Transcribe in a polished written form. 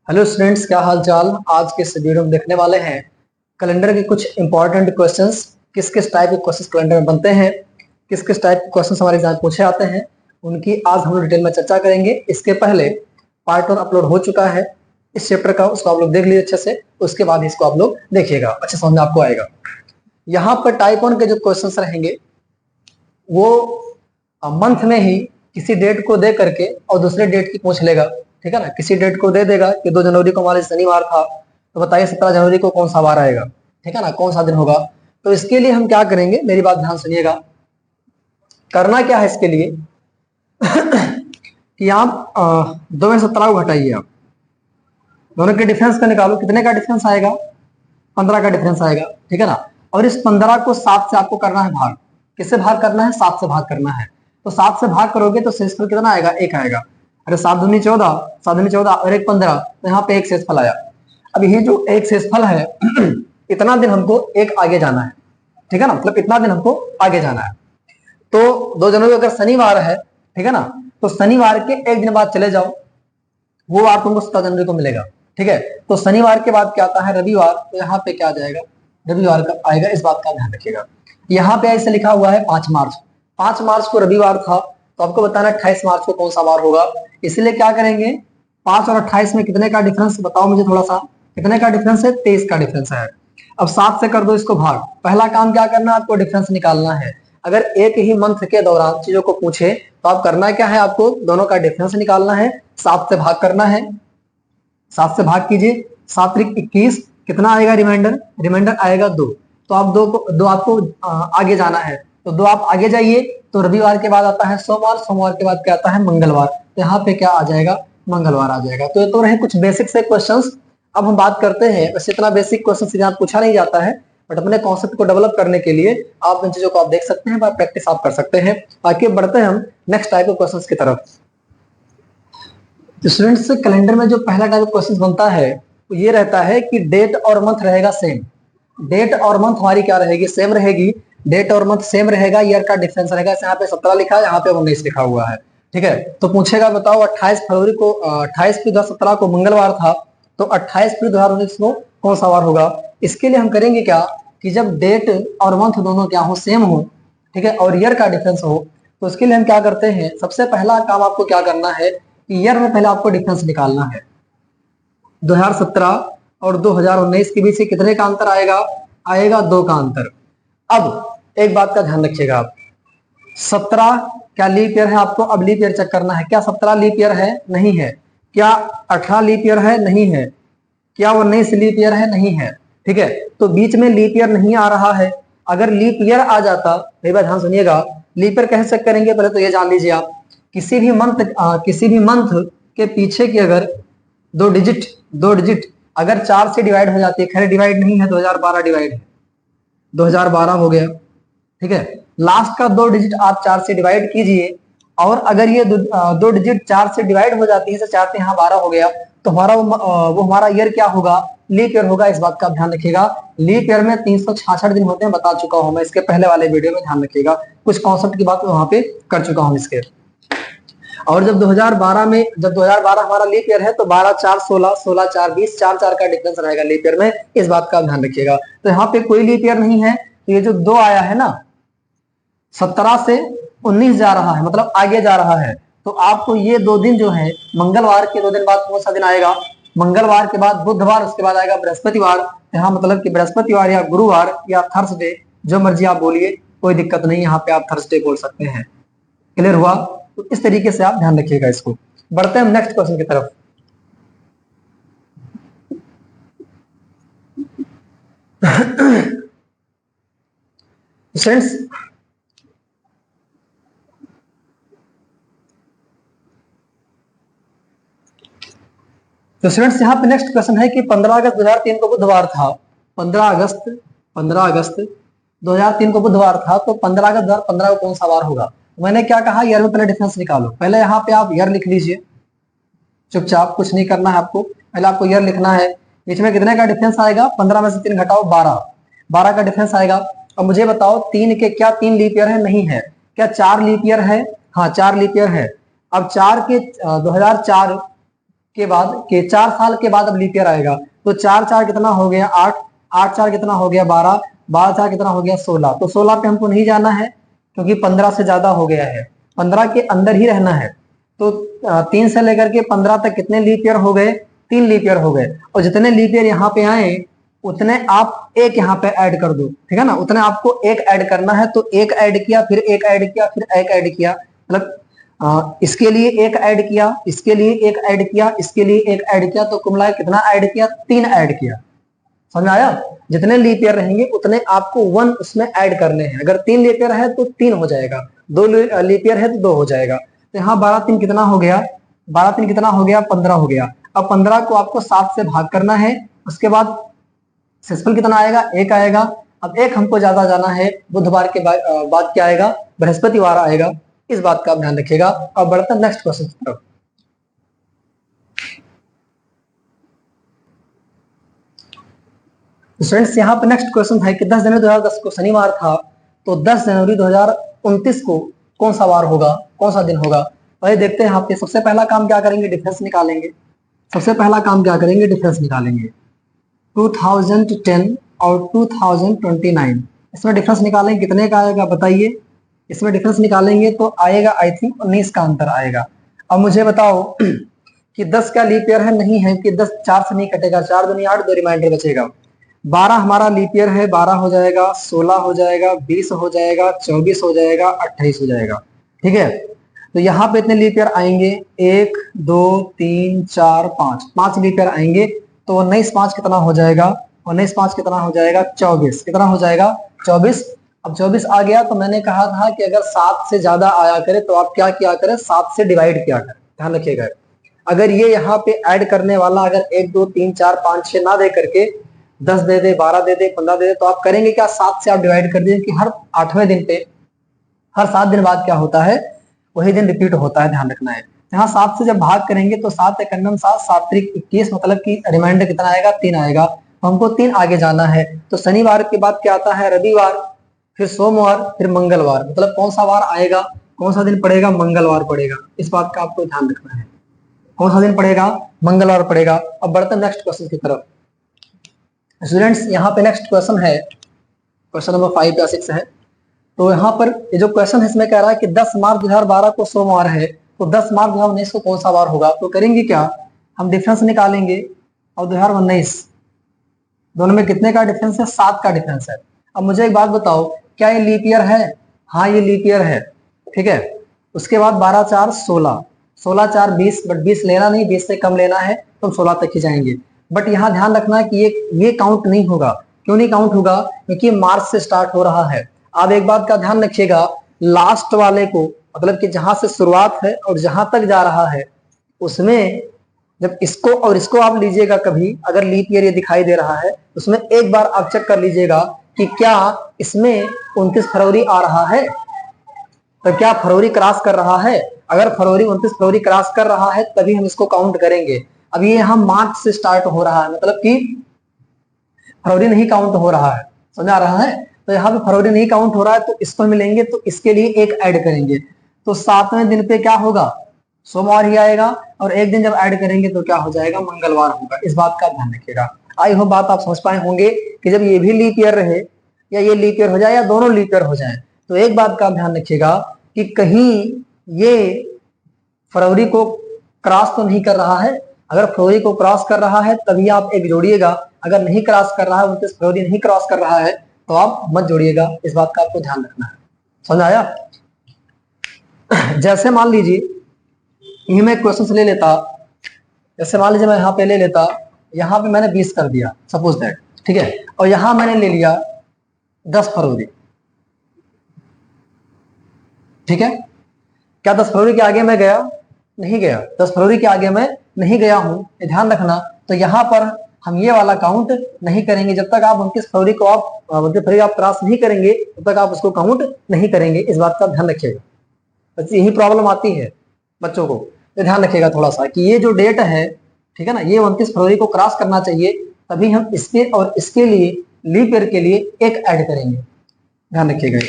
Hello students, क्या हाल चाल। आज के इस वीडियो में देखने वाले हैं कैलेंडर के कुछ इंपॉर्टेंट क्वेश्चंस। किस किस टाइप के क्वेश्चंस कैलेंडर में बनते हैं, किस किस टाइप के क्वेश्चंस हमारे एग्जाम में पूछे आते हैं, उनकी आज हम लोग डिटेल में चर्चा करेंगे। इसके पहले पार्ट 1 अपलोड हो चुका है इस चैप्टर का, उसको आप लोग देख लीजिए अच्छे से। उसके बाद इसको आप लोग देखिएगा, अच्छे समझ में आपको आएगा। यहाँ पर टाइप 1 के जो क्वेश्चन रहेंगे वो मंथ में ही किसी डेट को दे करके और दूसरे डेट की पूछ लेगा। ठीक है ना, किसी डेट को दे देगा कि 2 जनवरी को हमारे शनिवार था, तो बताइए 17 जनवरी को कौन सा वार आएगा। ठीक है ना, कौन सा दिन होगा। तो इसके लिए हम क्या करेंगे, मेरी बात ध्यान सुनिएगा। करना क्या है इसके लिए कि आप 2 में 17 को घटाइए, आप दोनों के डिफरेंस का निकालो। कितने का डिफरेंस आएगा? 15 का डिफरेंस आएगा। ठीक है ना, और इस 15 को 7 से आपको करना है भाग। किससे भाग करना है? 7 से भाग करना है। तो 7 से भाग करोगे तो शेषफल कितना आएगा? 1 आएगा। अरे 7 दूनी 14, 7 दूनी 14 और 1 15, तो यहाँ पे 1 शेषफल आया। अब ये जो 1 शेषफल है इतना दिन हमको 1 आगे जाना है। ठीक है ना, मतलब इतना दिन हमको आगे जाना है। तो 2 जनवरी अगर शनिवार है, ठीक है ना, तो शनिवार के 1 दिन बाद चले जाओ, वो वार तुमको 17 जनवरी को मिलेगा। ठीक है, तो शनिवार के बाद क्या आता है? रविवार। तो यहाँ पे क्या आ जाएगा? रविवार का आएगा। इस बात का ध्यान रखिएगा। यहाँ पे ऐसे लिखा हुआ है 5 मार्च। 5 मार्च को रविवार था, तो आपको बताना 28 मार्च को कौन सा वार होगा। इसलिए क्या करेंगे, 5 और 28 में कितने का डिफरेंस बताओ मुझे थोड़ा सा। कितने का डिफरेंस है? 23 का डिफरेंस है। अब 7 से कर दो इसको भाग। पहला काम क्या करना है? आपको डिफरेंस निकालना है। अगर एक ही मंथ के दौरान चीजों को पूछे तो आप करना क्या है? आपको दोनों का डिफरेंस निकालना है, 7 से भाग करना है। 7 से भाग कीजिए, 7 त्रिक 21, कितना आएगा रिमाइंडर? रिमाइंडर आएगा 2। तो आप दो आपको आगे जाना है, तो 2 आप आगे जाइए। तो रविवार के बाद आता है सोमवार, सोमवार के बाद क्या आता है? मंगलवार। तो यहाँ पे क्या आ जाएगा? मंगलवार आ जाएगा। तो ये तो रहे कुछ बेसिक से क्वेश्चंस। अब हम बात करते हैं, वैसे इतना बेसिक क्वेश्चन यहाँ पूछा नहीं जाता है, बट अपने कॉन्सेप्ट को डेवलप करने के लिए आप इन चीजों को आप देख सकते हैं, प्रैक्टिस आप कर सकते हैं। आगे बढ़ते हैं हम नेक्स्ट टाइप ऑफ क्वेश्चंस की तरफ। स्टूडेंट्स, कैलेंडर में जो पहला टाइप क्वेश्चन बनता है वो ये रहता है कि डेट और मंथ रहेगा सेम। डेट और मंथ हमारी क्या रहेगी? सेम रहेगी। डेट और मंथ सेम रहेगा, ईयर का डिफरेंस रहेगा। यहाँ पे 17 लिखा है, यहाँ पे 19 लिखा हुआ है। ठीक है, तो पूछेगा बताओ 28 फरवरी को 28 फरवरी 2017 को मंगलवार था, तो 28 फरवरी 2019 को कौन सा वार होगा। इसके लिए हम करेंगे क्या कि जब डेट और मंथ दोनों क्या हो? सेम हो। ठीक है, और ईयर का डिफरेंस हो, तो उसके लिए हम क्या करते हैं? सबसे पहला काम आपको क्या करना है, ईयर में पहले आपको डिफरेंस निकालना है। 2017 और 2019 के बीच कितने का अंतर आएगा? आएगा 2 का अंतर। अब एक बात का ध्यान रखिएगा आप, 17 क्या लीप ईयर है? आपको अब लीप ईयर चेक करना है। क्या 17 लीप ईयर है? नहीं है। क्या 18 लीप ईयर है? नहीं है। क्या 19 लीप ईयर है? नहीं है। ठीक है, तो बीच में लीप ईयर नहीं आ रहा है। अगर लीप ईयर आ जाता, मेरी बात ध्यान सुनिएगा, लीप ईयर कैसे चेक करेंगे पहले तो ये जान लीजिए आप। किसी भी मंथ के पीछे की अगर दो डिजिट अगर 4 से डिवाइड हो जाती है, खैर डिवाइड नहीं है, 2012 डिवाइड है, 2012 हो गया। ठीक है, लास्ट का 2 डिजिट आप 4 से डिवाइड कीजिए, और अगर ये दो डिजिट 4 से डिवाइड हो जाती है, 4 से यहाँ 12 हो गया, तो हमारा वो हमारा ईयर क्या होगा? लीप ईयर होगा। इस बात का ध्यान रखिएगा। लीप ईयर में 366 दिन होते हैं, बता चुका हूं मैं इसके पहले वाले वीडियो में, ध्यान रखिएगा। कुछ कॉन्सेप्ट की बात वहां पे कर चुका हूं इसके। और जब 2012 हमारा लीप ईयर है, तो 12 4 16, 16 4 20, 4 4 का डिफरेंस रहेगा लीप ईयर में। इस बात का ध्यान रखिएगा। तो यहाँ पे कोई लीप ईयर नहीं है, तो ये जो 2 आया है ना, 17 से 19 जा रहा है, मतलब आगे जा रहा है। तो आपको ये 2 दिन जो है, मंगलवार के 2 दिन बाद कौन सा दिन आएगा? मंगलवार के बाद बुधवार, उसके बाद आएगा बृहस्पतिवार। यहाँ मतलब कि बृहस्पतिवार या गुरुवार या थर्सडे, जो मर्जी आप बोलिए, कोई दिक्कत नहीं। यहाँ पे आप थर्सडे बोल सकते हैं। क्लियर हुआ? तो इस तरीके से आप ध्यान रखिएगा इसको। बढ़ते हैं हम नेक्स्ट क्वेश्चन की तरफ। स्टूडेंट्स, तो स्टूडेंट्स यहाँ पे नेक्स्ट क्वेश्चन है कि 15 अगस्त 2003 को बुधवार था। 15 अगस्त 2003 को बुधवार था, तो 15 अगस्त 2015 को कौन सा वार होगा? मैंने क्या कहा, ईयर में पहले डिफरेंस निकालो। पहले यहाँ पे आप ईयर लिख लीजिए, चुपचाप, कुछ नहीं करना है आपको। पहले आपको ईयर लिखना है। बीच में कितने का डिफरेंस आएगा? 15 में से 3 घटाओ 12, 12 का डिफरेंस आएगा। अब मुझे बताओ 3 लीप ईयर है? नहीं है। क्या 4 लीप ईयर है? हाँ 4 लीप ईयर है। अब 4 के 2004 के बाद के 4 साल के बाद अब लीप ईयर आएगा, तो 4 4 कितना हो गया 8, 8 4 कितना हो गया 12, 12 4 कितना हो गया 16। तो 16 पे हमको नहीं जाना है क्योंकि 15 से ज्यादा हो गया है, 15 के अंदर ही रहना है। तो 3 से लेकर के 15 तक कितने लीप ईयर हो गए, 3 लीप ईयर हो गए। और जितने लीप ईयर यहाँ पे आए उतने आप एक यहाँ पे ऐड कर दो, ठीक है ना, उतने आपको एक ऐड करना है। तो एक ऐड किया, फिर एक ऐड किया, फिर एक ऐड किया, मतलब इसके लिए एक ऐड किया, इसके लिए एक ऐड किया, इसके लिए एक ऐड किया, तो कुल मिला कितना ऐड किया, 3 ऐड किया। समझ आया? जितने लीप ईयर रहेंगे उतने आपको 1 उसमें ऐड करने हैं। अगर 3 लीप ईयर है तो 3 हो जाएगा, 2 लीप ईयर है तो 2 हो जाएगा। तो यहाँ 12 3 कितना हो गया, 12 3 कितना हो गया 15 हो गया। अब 15 को आपको 7 से भाग करना है, उसके बाद शेषफल कितना आएगा, 1 आएगा। अब 1 हमको ज्यादा जाना है, बुधवार के बाद क्या आएगा, बृहस्पतिवार आएगा। इस बात का आप ध्यान रखिएगा। अब बढ़ते हैं नेक्स्ट क्वेश्चन की तरफ। स्टूडेंट्स यहाँ पे नेक्स्ट क्वेश्चन है कि 10 जनवरी 2010 को शनिवार था, तो 10 जनवरी 2029 को कौन सा वार होगा, कौन सा दिन होगा। वही देखते हैं यहाँ पे। सबसे पहला काम क्या करेंगे, डिफरेंस निकालेंगे। सबसे पहला काम क्या करेंगे, डिफरेंस निकालेंगे। 2010 और 2029, इसमें डिफरेंस निकालेंगे, कितने का आएगा बताइए। इसमें डिफरेंस निकालेंगे तो आएगा आई थिंक 19 का अंतर आएगा। अब मुझे बताओ कि 10 का लीप ईयर है, नहीं है कि 10 4 से नहीं कटेगा, 4 दूनी 8, 2 रिमाइंडर बचेगा। 12 हमारा लीप ईयर है, 12 हो जाएगा, 16 हो जाएगा, 20 हो जाएगा, 24 हो जाएगा, 28 हो जाएगा, ठीक है। तो यहाँ पे इतने लीप ईयर आएंगे, 1 2 3 4 5, 5 लीप ईयर आएंगे। तो 19 5 कितना हो जाएगा, 19 5 कितना हो जाएगा 24, कितना हो जाएगा 24। अब 24 आ गया तो मैंने कहा था कि अगर 7 से ज्यादा आया करे तो आप क्या किया करें, 7 से डिवाइड किया करें। ध्यान रखिएगा, अगर ये यहाँ पे ऐड करने वाला अगर 1 2 3 4 5 6 ना दे करके 10 दे दे, 12 दे दे, 15 दे दे, तो आप करेंगे क्या, 7 से आप डिवाइड कर दीजिए कि हर 8वें दिन पे, हर 7 दिन बाद क्या होता है, वही दिन रिपीट होता है। ध्यान रखना है। यहाँ 7 से जब भाग करेंगे तो 7 एकम 7, 7 त्रिक 21, मतलब कि रिमाइंडर कितना आएगा, 3 आएगा। तो हमको 3 आगे जाना है। तो शनिवार के बाद क्या आता है, रविवार, फिर सोमवार, फिर मंगलवार, मतलब कौन सा वार आएगा, कौन सा दिन पड़ेगा, मंगलवार पड़ेगा। इस बात का आपको ध्यान रखना है, कौन सा दिन पड़ेगा, मंगलवार पड़ेगा। अब बढ़ते हैं नेक्स्ट क्वेश्चन की तरफ। स्टूडेंट्स यहाँ पे नेक्स्ट क्वेश्चन है, क्वेश्चन नंबर 5 या 6 है। तो यहाँ पर ये जो क्वेश्चन है इसमें कह रहा है कि 10 मार्च 2012 को सोमवार है, तो 10 मार्च 2019 को कौन सा वार होगा। तो करेंगे क्या, हम डिफरेंस निकालेंगे। और 2019 दोनों में कितने का डिफरेंस है, 7 का डिफरेंस है। अब मुझे एक बात बताओ, क्या ये लीप ईयर है, हाँ ये लीप ईयर है, ठीक है। उसके बाद 12 4 16, 16 4 20, बट 20 लेना नहीं, 20 से कम लेना है तो 16 तक ही जाएंगे। बट यहाँ ध्यान रखना है कि ये काउंट नहीं होगा। क्यों नहीं काउंट होगा, क्योंकि मार्च से स्टार्ट हो रहा है। आप एक बात का ध्यान रखिएगा, लास्ट वाले को, मतलब कि जहां से शुरुआत है और जहां तक जा रहा है, उसमें जब इसको और इसको आप लीजिएगा कभी, अगर लीप ईयर ये दिखाई दे रहा है, उसमें एक बार आप चेक कर लीजिएगा कि क्या इसमें 29 फरवरी आ रहा है, तो क्या फरवरी क्रॉस कर रहा है। अगर फरवरी 29 फरवरी क्रॉस कर रहा है तभी हम इसको काउंट करेंगे। अब ये यहाँ मार्च से स्टार्ट हो रहा है, मतलब कि फरवरी नहीं काउंट हो रहा है, समझ आ रहा है। तो यहाँ पे फरवरी नहीं काउंट हो रहा है, तो इसको मिलेंगे, तो इसके लिए एक ऐड करेंगे। तो 7वें दिन पे क्या होगा, सोमवार ही आएगा, और एक दिन जब ऐड करेंगे तो क्या हो जाएगा, मंगलवार होगा। इस बात का ध्यान रखिएगा। आई होप बात आप समझ पाए होंगे कि जब ये भी लीप ईयर रहे या ये लीप ईयर हो जाए या दोनों लीप ईयर हो जाए, तो एक बात का ध्यान रखिएगा कि कहीं ये फरवरी को क्रॉस तो नहीं कर रहा है। अगर फरवरी को क्रॉस कर रहा है तभी आप एक जोड़िएगा, अगर नहीं क्रॉस कर रहा है, 29 फरवरी नहीं क्रॉस कर रहा है, तो आप मत जोड़िएगा। इस बात का आपको ध्यान रखना है, समझ आया। जैसे मान लीजिए ये मैं क्वेश्चन ले लेता, जैसे मान लीजिए मैं यहाँ पे ले लेता, यहाँ पे मैंने 20 कर दिया सपोज दैट, ठीक है, और यहाँ मैंने ले लिया 10 फरवरी, ठीक है। क्या 10 फरवरी के आगे मैं गया, नहीं गया, 10 फरवरी के आगे मैं नहीं गया हूं, ये ध्यान रखना। तो यहाँ पर हम ये वाला काउंट नहीं करेंगे, जब तक आप 29 फरवरी को आप 29 फरवरी आप क्रॉस नहीं करेंगे तब तक आप उसको काउंट नहीं करेंगे। इस बात का ध्यान रखिएगा, बस यही प्रॉब्लम आती है बच्चों को। तो ध्यान रखिएगा थोड़ा सा कि ये जो डेट है, ठीक है ना, ये 29 फरवरी को क्रॉस करना चाहिए, तभी हम इसके और इसके लिए लीप ईयर के लिए एक ऐड करेंगे। ध्यान रखिएगा।